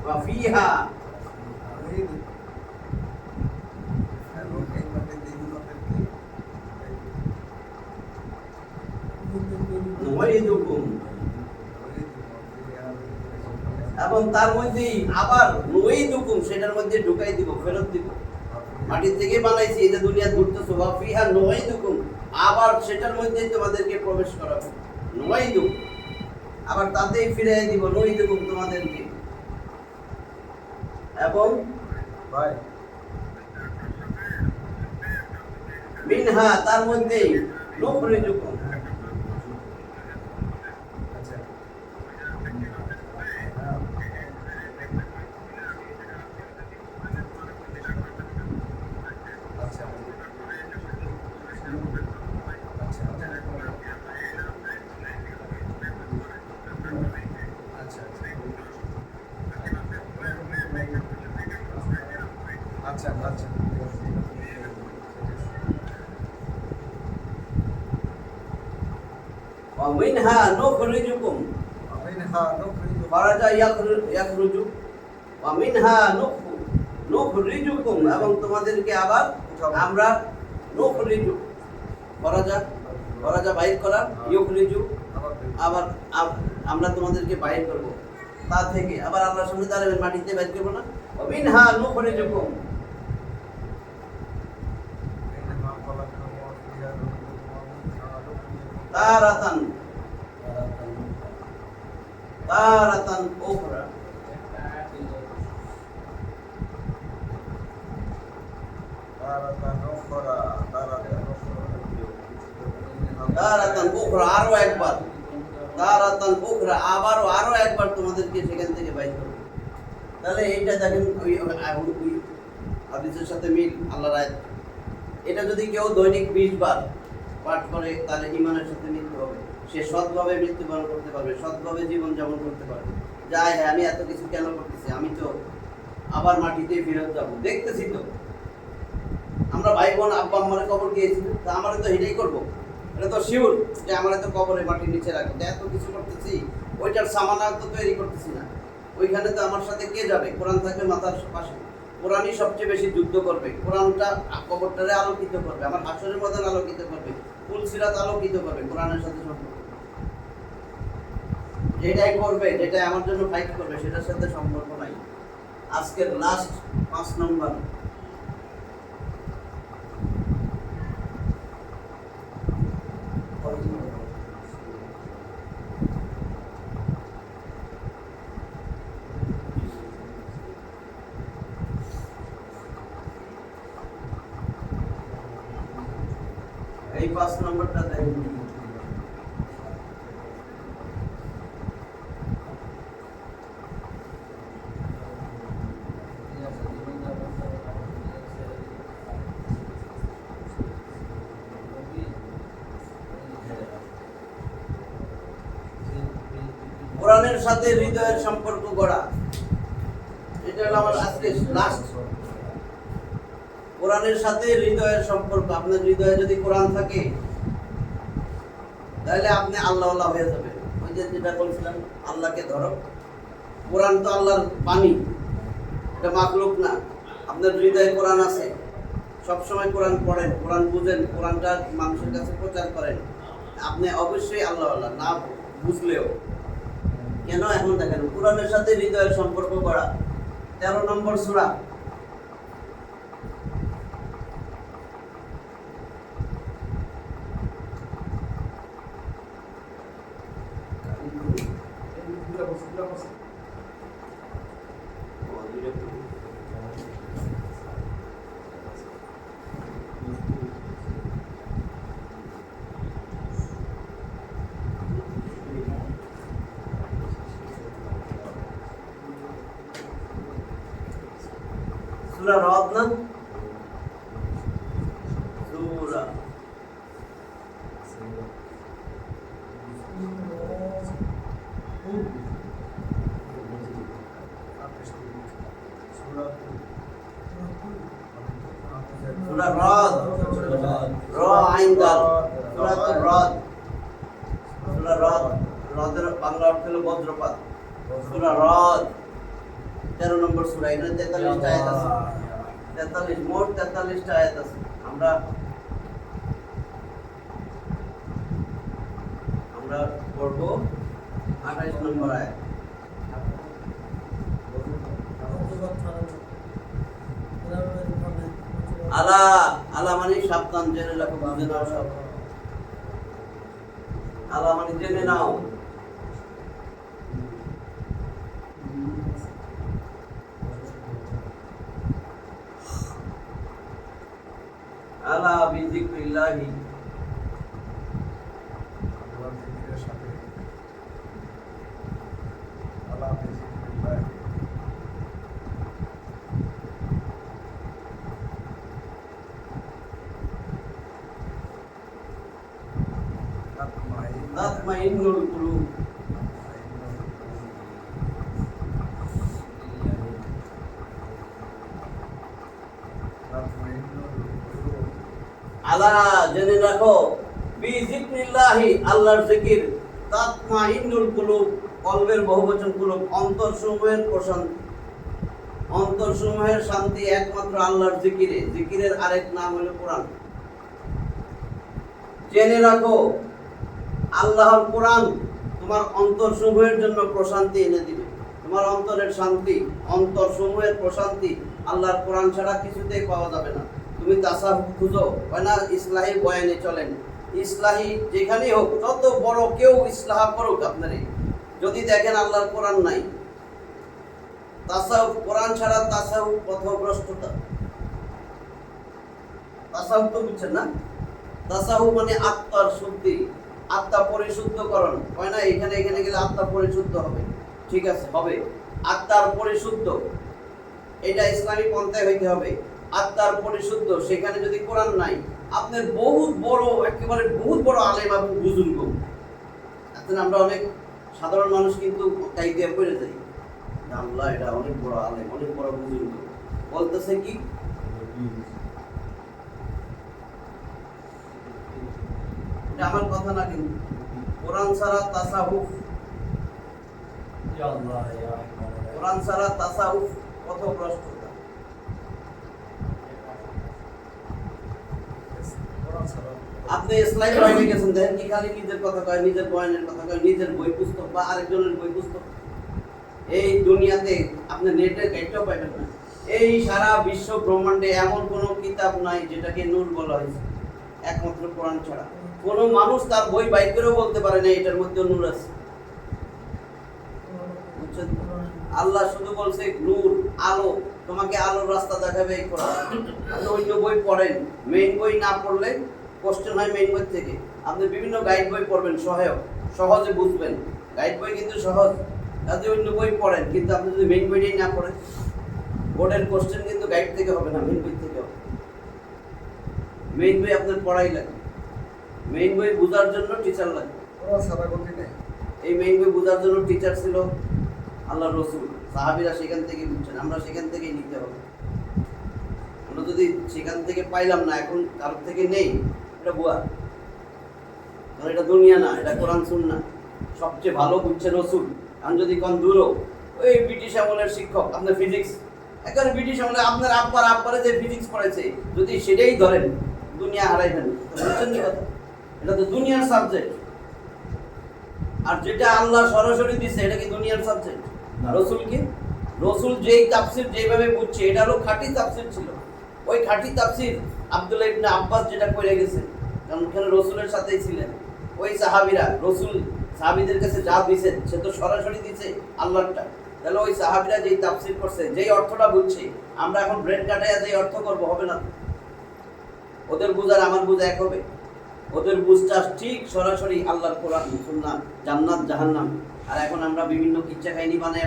ওয়া ফিহা, নুঈদুকুম, এবং তার মধ্যে আবার নুঈদুকুম, সেটার মধ্যে ঢুকাই দিব, ফেরত দিব। মাটি থেকে বানাইছি, এই যে দুনিয়া ঘুরতেছো, ওয়া ফিহা নুঈদুকুম, আবার সেটার মধ্যে তোমাদেরকে প্রবেশ করাবো, নুঈদুকুম, আবার তাতেই ফিরিয়ে দিব, নুঈদুকুম তোমাদেরকে। এবং ভাই মিনহা তার মধ্যে নুখরিজুকুম, ওয়া মিনহা নুখরিজুকুম ومنها نخرج খরাজা ইয়াখরুজু ওয়া মিনহা নুখরিজুকুম এবং তোমাদেরকে আবার আমরা নুখরিজু খরাজা বাইর করা ইউখরিজু আবার আমরা তোমাদেরকে বাইর করব তা থেকে আবার আল্লাহর সামনে দাঁড়াবেন মাটিতে বাইর করব না ওয়া মিনহা নুখরিজুকুম منها خلقناكم وفيها نعيدكم ومنها نخرجكم তারাতান উখরা তারাতান উখরা আরো একবার তোমাদেরকে সেখান থেকে বাইর করব তাহলে এইটা দেখেন ওই হাদিসের সাথে মিল আল্লাহর আয়াত এটা যদি কেউ দৈনিক 20 বার পাঠ করে তাহলে ঈমানের সাথে মিলতে হবে সে সৎভাবে মৃত্যুবরণ করতে পারবে সৎভাবে জীবন যাপন করতে পারবে যাই হ্যাঁ আমি এত কিছু কেন করতেছি আমি তো আবার মাটিতেই ফেরত যাবো দেখতেছি তো আমরা ভাই বোন আব্বা আম্মারে কবর গিয়েছি তা আমরা তো এটাই করবো এটা তো শিওর যে আমরা তো কবরে মাটির নিচে রাখবো এত কিছু করতেছি ওইটার সামানা তো তৈরি করতেছি না ওইখানে তো আমার সাথে কে যাবে কোরআন থাকবে মাথার পাশে কোরআনই সবচেয়ে বেশি যুদ্ধ করবে কোরআনটা কবরটারে আলোকিত করবে আমার হাসরের মধ্যে আলোকিত করবে ফুলসিরাত আলোকিত করবে কোরআনের সাথে সম্পর্ক যেটাই করবে যেটা আমার জন্য ফাইট করবে সেটার সাথে সম্পর্ক নাই আজকের লাস্ট 5 নম্বর এই 5 নম্বরটা দেখুন কোরআনের সাথে হৃদয়ের সম্পর্ক গড়া এটা হলো আমার আজকে লাস্ট কোরআনের সাথে হৃদয়ের সম্পর্ক আপনার হৃদয়ে যদি কোরআন থাকে তাহলে আপনি আল্লাহ হয়ে যাবেন ওই যে যেটা বলছিলাম আল্লাহকে ধরো কোরআন তো আল্লাহর বাণী এটা মাখলুক না আপনার হৃদয়ে কোরআন আছে সবসময় কোরআন পড়েন কোরআন বুঝেন কোরআনটা মানুষের কাছে প্রচার করেন আপনি অবশ্যই আল্লাহ না বুঝলেও কেন এখন দেখেন কোরআনের সাথে হৃদয়ের সম্পর্ক করা 13 নম্বর সূরা সূরা রদ না সূরা সূরা রদ র আইন দাল সূরাতুর রদ সূরা রদ রদের বাংলা অর্থ হলো বজ্রপাত সূরা রদ 13 নম্বর সূরা এখানে 43 টা আয়াত আছে 43 মোট 43 টা আয়াত আছে আমরা পড়ব 28 নম্বর আয়াত আলা মানে সাবধান জেনে রাখো বুঝে নাও সব আলা মানে জেনে নাও আলা বিযিকরিল্লাহি তাতমাইন্নুল কুলুব আলা জেনে রাখো বিযিকরিল্লাহি বিজিকিরিল্লাহি, আল্লাহর জিকির, তাতমাইন্নুল কুলুব, কলবের বহুবচন কুলুব, অন্তরসমূহের প্রশান্তি, অন্তরসমূহের শান্তি একমাত্র আল্লাহর জিকিরে। জিকিরের আরেক নাম হলো কোরআন। জেনে রাখো, আল্লাহর কোরআন তোমার অন্তরসমূহের জন্য প্রশান্তি এনে দিবে। তোমার অন্তরের শান্তি, অন্তরসমূহের প্রশান্তি আল্লাহর কোরআন ছাড়া কিছুতেই পাওয়া যাবে না। তুমি তাসাহুফ খুঁজো, হয় না ইসলাহি বয়ানে চলেন, ইসলাহি যেখানেই হোক, যত বড় কেউ ইসলাহ করুক আপনারে, যদি দেখেন আল্লাহর কোরআন নাই, তাসাহুফ, কোরআন ছাড়া তাসাহুফ পথভ্রষ্টতা। তাসাহুফ তো বুঝছেন না? তাসাহুফ মানে আত্মার শুদ্ধি, আত্মা পরিশুদ্ধকরণ, হয় না? এখানে গেলে আত্মা পরিশুদ্ধ হবে, ঠিক আছে, হবে। আত্মার পরিশুদ্ধ, এটা ইসলামী পন্থায় হইতে হবে। আত্মার পরিশুদ্ধ, সেখানে যদি কোরআন নাই, আপনার বহুত বড়, একেবারে বহুত বড় আলেম এবং বুজুর্গ, এখন আমরা অনেক সাধারণ মানুষ কিন্তু তাই দিয়ে পড়ে যাই, আল্লাহ এটা অনেক বড় আলেম, অনেক বড় বুজুর্গ, বলতেছে কি এটা আমার কথা না, কিন্তু কোরআন ছাড়া তাসাউফ, কোরআন ছাড়া তাসাউফ পথভ্রষ্টতা। আপনি ইসলামী বয়ানে গেছেন, দেখেন কি খালি নিজের কথা কয়, নিজের বয়ানের কথা কয়, নিজের বই পুস্তক বা আরেকজনের বই পুস্তক। এই দুনিয়াতে আপনি নেটে গাইডটাও পাইবেন না। এই সারা বিশ্ব ব্রহ্মাণ্ডে এমন কোনো কিতাব নাই যেটাকে নূর বলা হয়েছে, একমাত্র কোরআন ছাড়া। কোনো মানুষ তার বই বাইর করেও বলতে পারে না এটার মধ্যে নূর আছে। বুঝছেন? আল্লাহ শুধু বলছে নূর, আলো, তোমাকে আলোর রাস্তা দেখাবে এই কোরআন। আপনি অন্য বই পড়েন, মেইন বই না পড়লে কোশ্চেন হয় মেইন বই থেকে। আপনি বিভিন্ন গাইড বই পড়বেন, সহায়ক, সহজে বুঝবেন। গাইড বই কিন্তু সহজ, আপনি অন্য বই পড়েন, কিন্তু আপনি যদি মেইন বইটাই না পড়েন, বোর্ডের কোশ্চেন কিন্তু গাইড থেকে হবে না, মেইন বই থেকে হবে। মেইন বই আপনার পড়াই লাগে, মেইন বই বোঝার জন্য টিচার লাগে। এই মেইন বই বোঝার জন্য টিচার ছিল আল্লাহ রসুল, সাহাবীরা সেখান থেকে বুঝছেন, আমরা সেখান থেকেই নিতে হবে। আমরা যদি সেখান থেকে পাইলাম না, এখন কারোর থেকে নেই, এটা বুয়া, কারণ এটা দুনিয়া না, এটা কোরআন সুন্নাহ। সবচেয়ে ভালো বুঝছে রসুল। আমি যদি কোন দূরও ওই ব্রিটিশ আমলের শিক্ষক, আপনার ফিজিক্স, একেবারে ব্রিটিশ আমলে আপনার আব্বারে যে ফিজিক্স পড়েছে, যদি সেটাই ধরেন, দুনিয়া হারাইবেন। বুঝছেন কি কথা? এটা তো দুনিয়ার সাবজেক্ট। আর যেটা আল্লাহ সরাসরি দিছে, এটা কি দুনিয়ার সাবজেক্ট? রসুল কি? রসুল যেই তাফসির যেভাবে বুঝছে, এটা হলো খাঁটি তাফসির ছিল। ওই খাঁটি তাফসির আব্দুল্লাহ ইবনে আব্বাস যেটা করে গেছে, কারণ ওখানে রসুলের সাথেই ছিলেন। ওই সাহাবীরা, রসুল সাহাবীদের কাছে যা দিয়েছেন, সে তো সরাসরি দিছে আল্লাহটা। তাহলে ওই সাহাবীরা যেই তাফসির করছে, যেই অর্থটা বুঝছে, আমরা এখন ব্রেড কাটাইয়া যেই অর্থ করবো, হবে না। ওদের বুঝার আমার বুঝা এক হবে? ওদের বুঝটা ঠিক সরাসরি আল্লাহর কোরআন সুন্নাহ, জান্নাত জাহান্নাম। আর এখন আমরা বিভিন্ন কিচ্ছা কাহিনী বানায়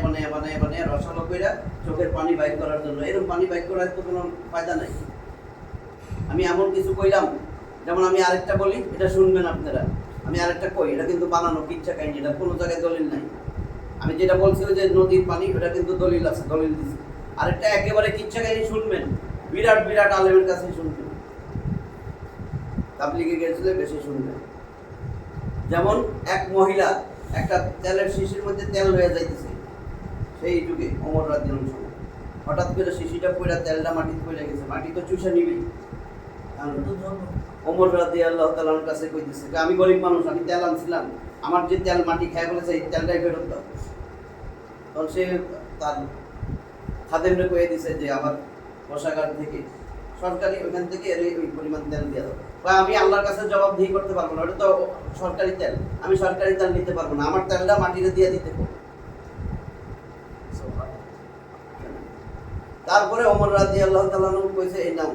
রসালো কইরা চোখের পানি বাইর করার জন্য। এরকম পানি বাইর করার তো কোনো ফায়দা নাই। আমি এমন কিছু কইলাম, যেমন আমি আরেকটা বলি, এটা শুনবেন আপনারা। আমি আরেকটা কই, এটা কিন্তু বানানো কিচ্ছা কাহিনী, এটা কোনো জায়গায় দলিল নাই। আমি যেটা বলছি যে নদীর পানি, ওটা কিন্তু দলিল আছে, দলিল দিছি। আরেকটা একেবারে কিচ্ছা কাহিনী শুনবেন, বিরাট বিরাট আলেমের কাছে শুনবেন, তাবলিগে গেছিলে বেশি শুনবেন। যেমন এক মহিলা একটা তেলের শিশির মধ্যে তেল হয়ে যাইতেছে, সেই যুগে ওমর রাদিয়াল্লাহু আনহু, হঠাৎ করে শিশিটা পড়া তেলটা মাটিতে পড়ে গেছে, মাটি তো চুষে নিবি। ওমর রাদিয়াল্লাহু তাআলার কাছে কইতেছে, আমি গরিব মানুষ, আমি তেল আনছিলাম, আমার যে তেল মাটি খেয়ে বলেছে, এই তেলটাই ফেরত দাও। তখন সে তার খাদেমরে কয়ে দিছে যে আমার কোষাগার থেকে, সরকারি ওইখান থেকে ওই পরিমাণ তেল দিয়ে দাও। বা আমি আল্লাহর কাছে জবাবদিহি করতে পারবো না, ওটা তো সরকারি তেল, আমি সরকারি তেল নিতে পারবো না, আমার তেলটা মাটিতে দিয়ে দিতে হবে। তারপরে ওমর রাদিয়াল্লাহু তাআলা কইছে, এই নাও,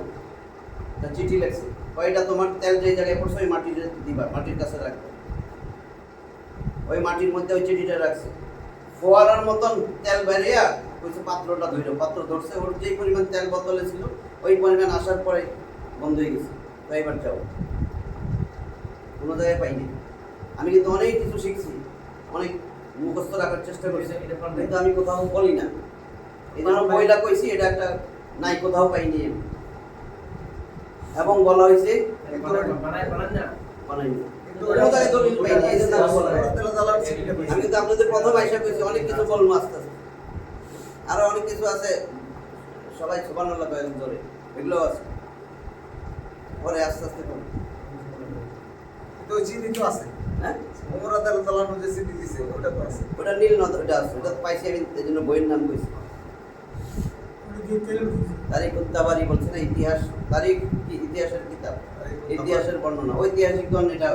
একটা চিঠি লেখছে, ওইটা তোমার তেল যে জায়গায় পড়ছে ওই মাটিতে দিবা, মাটির কাছে রাখবে। ওই মাটির মধ্যে ওই চিঠিটা রাখছে, ফোয়ারার মতন তেল বেরিয়া কইছে পাত্রটা ধইলো, পাত্র ধরছে, ওর যেই পরিমাণ তেল বোতলে ছিল ওই পরিমাণ আসার পরে বন্ধ হয়ে গেছে। তো এবার যাও, কোনো জায়গায় পাইনি। আমি কিন্তু অনেক কিছু শিখছি, অনেক মুখস্থ রাখার চেষ্টা করছি, কিন্তু আমি কোথাও বলি না। এই জন্য বইটা কইছি, এটা একটা নাই, কোথাও পাইনি। এবং বলা হয়েছে বানাইনি। কোনো জায়গায় দলিল পাইনি, এই জন্য আমি বললাম। ওরাতেলা দালান সিটিটা পাইছি। আমি কিন্তু আপনাদের প্রথম আইসা কইছি অনেক কিছু বলবো আস্তে আস্তে। আরো অনেক কিছু আছে, সবাই সুবহানাল্লাহ কয়েক ধরে, এগুলো আছে। পরে আস্তে আস্তে করবো। তো ওই চিনি তো আছে। হ্যাঁ? ওরাতেলা দালান যে চিনি দিছে ওটা তো আছে। ওটা নীল নদ, ওটা আছে, ওটা তো পাইছি আমি, এই জন্য বইয়ের নাম কইছি। তারিখ উদ্দাবারি বলছে না, ইতিহাস, তারিখ কি ইতিহাসের কিতাব, ইতিহাসের বর্ণনা, ঐতিহাসিকগণ এটা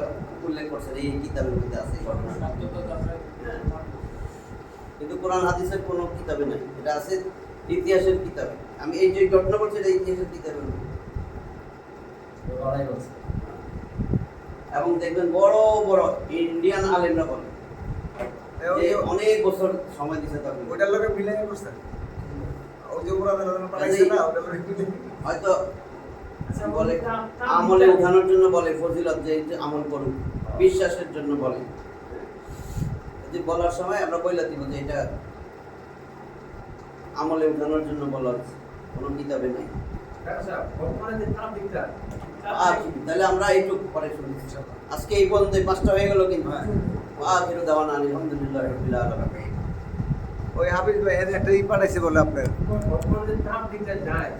উল্লেখ করছেন, এই কিতাবের মধ্যে আছে এই ঘটনাটা। হ্যাঁ। কিন্তু কোরআন হাদিসের কোনো কিতাবে নাই, এটা আছে ইতিহাসের কিতাবে। আমি এই যে ঘটনা বলছি এটা ইতিহাসের কিতাবের মধ্যে। এবং দেখবেন বড় বড় ইন্ডিয়ান আলেমরা বলে যে অনেক বছর সময় দিছে তখন। ওটার লগে মিলাই করছে। ওই যে ওরাতেলা দালান পাইছে না ওটার লগে মিলাই। হয়তো বলে আমলে উঠানোর জন্য বলে, ফজিলত যে এই যে আমল করুন, বিশ্বাসের জন্য বলে। যদি বলার সময় আমরা বইলা দিব যে এটা আমলে উঠানোর জন্য বলা হচ্ছে, কোনো কিতাবে নাই। আচ্ছা, তাহলে আমরা এইটুকু পরে শুনছি। আজকে এই পর্যন্ত 5টা হয়ে গেল কিন্তু। আখিরু দাওয়ানা আলহামদুলিল্লাহি রাব্বিল আলামিন। ওই হাফিজ ভাই এর একটা ই পাঠাইছে বলে আপনার। বর্তমানে তাপ দিকটা যায়